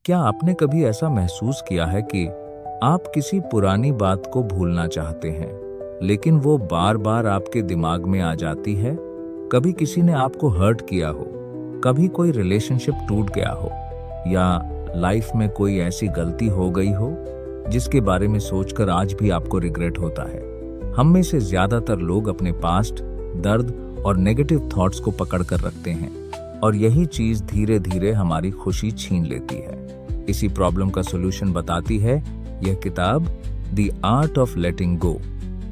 क्या आपने कभी ऐसा महसूस किया है कि आप किसी पुरानी बात को भूलना चाहते हैं, लेकिन वो बार बार आपके दिमाग में आ जाती है? कभी किसी ने आपको हर्ट किया हो, कभी कोई रिलेशनशिप टूट गया हो, या लाइफ में कोई ऐसी गलती हो गई हो जिसके बारे में सोचकर आज भी आपको रिग्रेट होता है। हम में से ज्यादातर लोग अपने पास्ट, दर्द और नेगेटिव थॉट्स को पकड़ कर रखते हैं, और यही चीज धीरे धीरे हमारी खुशी छीन लेती है। इसी प्रॉब्लम का सॉल्यूशन बताती है यह किताब, द आर्ट ऑफ लेटिंग गो।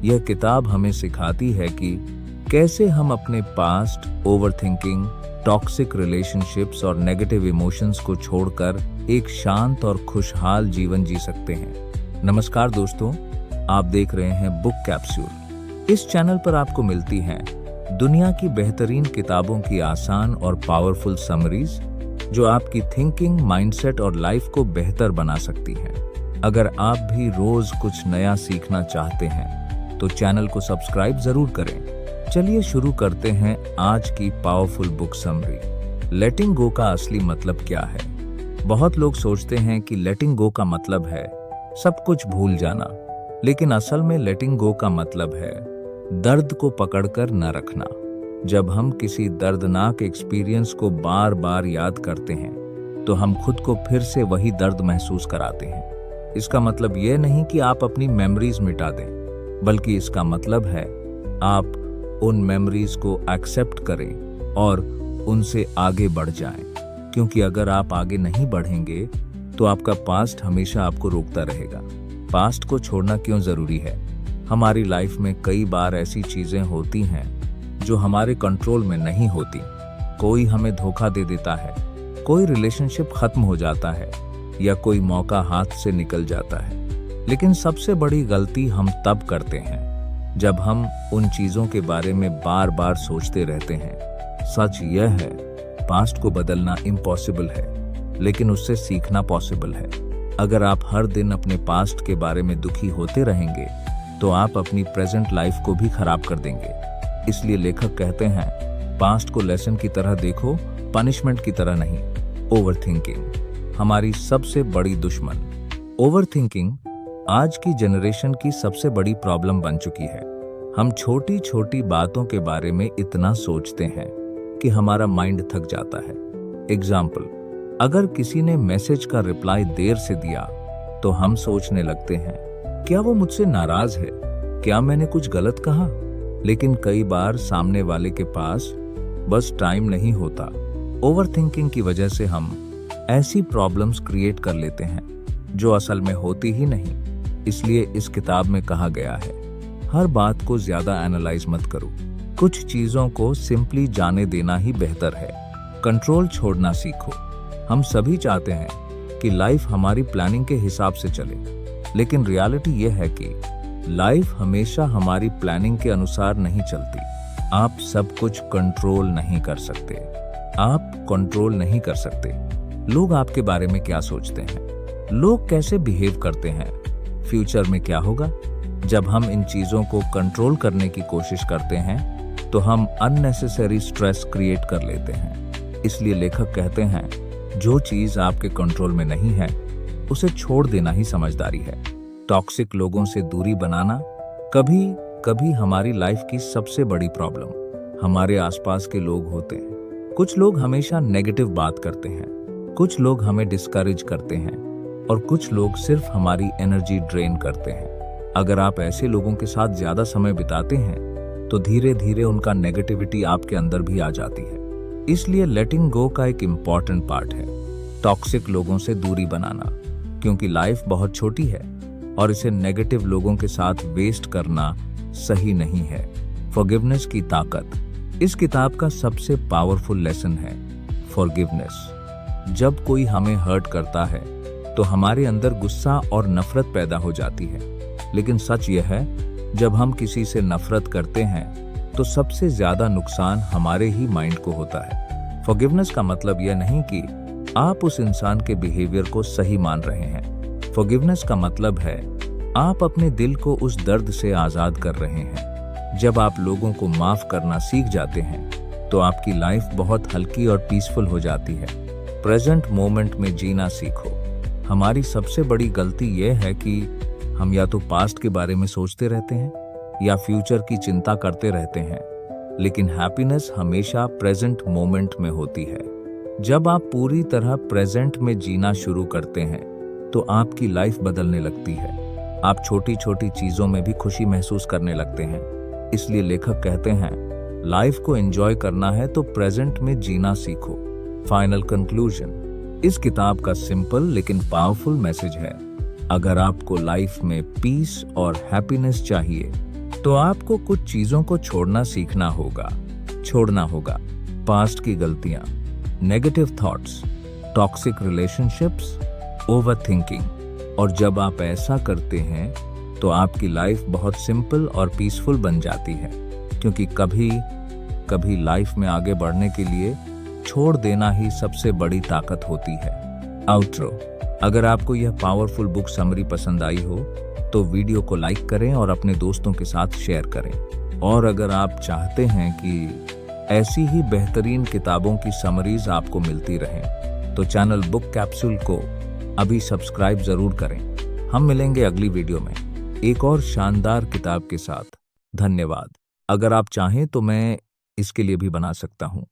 यह किताब हमें सिखाती है कि कैसे हम अपने पास्ट, ओवरथिंकिंग, टॉक्सिक रिलेशनशिप्स और नेगेटिव इमोशंस को छोड़कर एक शांत और खुशहाल जीवन जी सकते हैं। नमस्कार दोस्तों, आप देख रहे हैं बुक कैप्सूल। इस चैनल पर आपको मिलती हैं दुनिया की बेहतरीन किताबों की आसान और पावरफुल समरीज, जो आपकी थिंकिंग, माइंडसेट और लाइफ को बेहतर बना सकती हैं। अगर आप भी रोज कुछ नया सीखना चाहते हैं तो चैनल को सब्सक्राइब जरूर करें। चलिए शुरू करते हैं आज की पावरफुल बुक समरी। लेटिंग गो का असली मतलब क्या है? बहुत लोग सोचते हैं कि लेटिंग गो का मतलब है सब कुछ भूल जाना, लेकिन असल में लेटिंग गो का मतलब है दर्द को पकड़कर न रखना। जब हम किसी दर्दनाक एक्सपीरियंस को बार बार याद करते हैं तो हम खुद को फिर से वही दर्द महसूस कराते हैं। इसका मतलब यह नहीं कि आप अपनी मेमोरीज मिटा दें, बल्कि इसका मतलब है आप उन मेमोरीज को एक्सेप्ट करें और उनसे आगे बढ़ जाएं। क्योंकि अगर आप आगे नहीं बढ़ेंगे तो आपका पास्ट हमेशा आपको रोकता रहेगा। पास्ट को छोड़ना क्यों जरूरी है? हमारी लाइफ में कई बार ऐसी चीजें होती हैं जो हमारे कंट्रोल में नहीं होती। कोई हमें धोखा दे देता है, कोई रिलेशनशिप खत्म हो जाता है, या कोई मौका हाथ से निकल जाता है। लेकिन सबसे बड़ी गलती हम तब करते हैं जब हम उन चीजों के बारे में बार बार सोचते रहते हैं। सच यह है, पास्ट को बदलना इम्पॉसिबल है, लेकिन उससे सीखना पॉसिबल है। अगर आप हर दिन अपने पास्ट के बारे में दुखी होते रहेंगे तो आप अपनी प्रेजेंट लाइफ को भी खराब कर देंगे। इसलिए लेखक कहते हैं, पास्ट को लेसन की तरह देखो, पनिशमेंट की तरह नहीं। ओवरथिंकिंग हमारी सबसे बड़ी दुश्मन। ओवरथिंकिंग आज की जनरेशन की सबसे बड़ी प्रॉब्लम बन चुकी है। हम छोटी छोटी बातों के बारे में इतना सोचते हैं कि हमारा माइंड थक जाता है। एग्जाम्पल, अगर किसी ने मैसेज का रिप्लाई देर से दिया तो हम सोचने लगते हैं, क्या वो मुझसे नाराज है? क्या मैंने कुछ गलत कहा? लेकिन कई बार सामने वाले के पास बस टाइम नहीं होता। ओवरथिंकिंग की वजह से हम ऐसी प्रॉब्लम्स क्रिएट कर लेते हैं जो असल में होती ही नहीं। इसलिए इस किताब में कहा गया है, हर बात को ज्यादा एनालाइज मत करो। कुछ चीजों को सिंपली जाने देना ही बेहतर है। कंट्रोल छोड़ना सीखो। हम सभी चाहते हैं कि लाइफ हमारी प्लानिंग के हिसाब से चले, लेकिन रियलिटी यह है कि लाइफ हमेशा हमारी प्लानिंग के अनुसार नहीं चलती। आप सब कुछ कंट्रोल नहीं कर सकते। आप कंट्रोल नहीं कर सकते लोग आपके बारे में क्या सोचते हैं, लोग कैसे बिहेव करते हैं, फ्यूचर में क्या होगा। जब हम इन चीजों को कंट्रोल करने की कोशिश करते हैं तो हम अननेसेसरी स्ट्रेस क्रिएट कर लेते हैं। इसलिए लेखक कहते हैं, जो चीज आपके कंट्रोल में नहीं है उसे छोड़ देना ही समझदारी है। टॉक्सिक लोगों से दूरी बनाना कभी कभी हमारी लाइफ की सबसे बड़ी प्रॉब्लम। हमारे आसपास के लोग होते हैं, कुछ लोग हमेशा नेगेटिव बात करते हैं, कुछ लोग हमें डिस्करेज करते हैं, और कुछ लोग सिर्फ हमारी एनर्जी ड्रेन करते हैं। अगर आप ऐसे लोगों के साथ ज्यादा समय बिताते हैं तो धीरे धीरे उनका नेगेटिविटी आपके अंदर भी आ जाती है। इसलिए लेटिंग गो का एक इम्पॉर्टेंट पार्ट है टॉक्सिक लोगों से दूरी बनाना, क्योंकि लाइफ बहुत छोटी है और इसे नेगेटिव लोगों के साथ वेस्ट करना सही नहीं है। फॉरगिवनेस की ताकत इस किताब का सबसे पावरफुल लेसन है। फॉरगिवनेस। जब कोई हमें हर्ट करता है तो हमारे अंदर गुस्सा और नफरत पैदा हो जाती है, लेकिन सच यह है, जब हम किसी से नफरत करते हैं तो सबसे ज्यादा नुकसान हमारे ही माइंड को होता है। फॉरगिवनेस का मतलब यह नहीं कि आप उस इंसान के बिहेवियर को सही मान रहे हैं। फॉरगिवनेस का मतलब है आप अपने दिल को उस दर्द से आजाद कर रहे हैं। जब आप लोगों को माफ करना सीख जाते हैं तो आपकी लाइफ बहुत हल्की और पीसफुल हो जाती है। प्रेजेंट मोमेंट में जीना सीखो। हमारी सबसे बड़ी गलती यह है कि हम या तो पास्ट के बारे में सोचते रहते हैं या फ्यूचर की चिंता करते रहते हैं, लेकिन हैप्पीनेस हमेशा प्रेजेंट मोमेंट में होती है। जब आप पूरी तरह प्रेजेंट में जीना शुरू करते हैं तो आपकी लाइफ बदलने लगती है। आप छोटी छोटी चीजों में भी खुशी महसूस करने लगते हैं। इसलिए लेखक कहते हैं, लाइफ को एंजॉय करना है तो प्रेजेंट में जीना सीखो। फाइनल कंक्लूजन, इस किताब का सिंपल लेकिन पावरफुल मैसेज है, अगर आपको लाइफ में पीस और हैप्पीनेस चाहिए तो आपको कुछ चीजों को छोड़ना सीखना होगा। पास्ट की गलतियां, negative thoughts, toxic relationships, overthinking. और जब आप ऐसा करते हैं तो आपकी लाइफ बहुत सिंपल और पीसफुल बन जाती है, क्योंकि कभी लाइफ में आगे बढ़ने के लिए छोड़ देना ही सबसे बड़ी ताकत होती है। आउटरो, अगर आपको यह पावरफुल बुक समरी पसंद आई हो तो वीडियो को लाइक करें और अपने दोस्तों के साथ शेयर करें। और अगर आप चाहते हैं कि ऐसी ही बेहतरीन किताबों की समरीज आपको मिलती रहें तो चैनल बुक कैप्सूल को अभी सब्सक्राइब जरूर करें। हम मिलेंगे अगली वीडियो में एक और शानदार किताब के साथ। धन्यवाद। अगर आप चाहें तो मैं इसके लिए भी बना सकता हूँ।